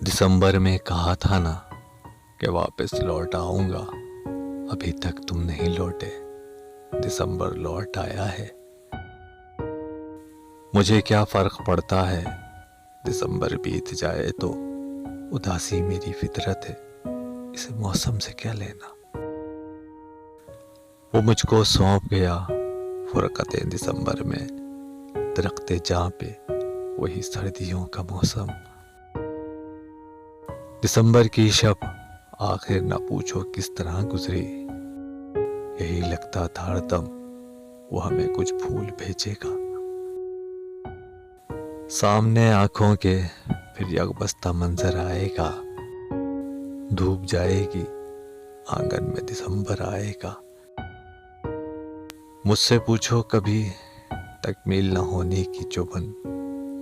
दिसंबर में कहा था ना कि वापस लौट आऊंगा, अभी तक तुम नहीं लौटे। दिसंबर लौट आया है, मुझे क्या फर्क पड़ता है। दिसंबर बीत जाए तो उदासी मेरी फितरत है, इसे मौसम से क्या लेना। वो मुझको सौंप गया फुरकतें दिसंबर में, दरख्ते जहाँ पे वही सर्दियों का मौसम। दिसंबर की शब आखिर न पूछो किस तरह गुजरी, यही लगता था हरदम वो हमें कुछ भूल भेजेगा। सामने आंखों के फिर यकबस्ता मंजर आएगा, धूप जाएगी आंगन में दिसंबर आएगा। मुझसे पूछो कभी तकमील न होने की चुभन,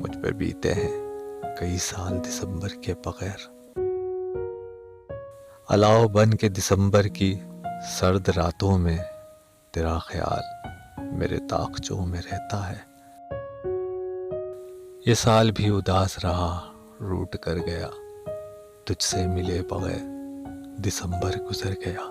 मुझ पे बीते हैं कई साल दिसंबर के बगैर। अलाव बन के दिसंबर की सर्द रातों में तेरा ख्याल मेरे ताकचों में रहता है। ये साल भी उदास रहा, रूठ कर गया, तुझसे मिले बगैर दिसंबर गुजर गया।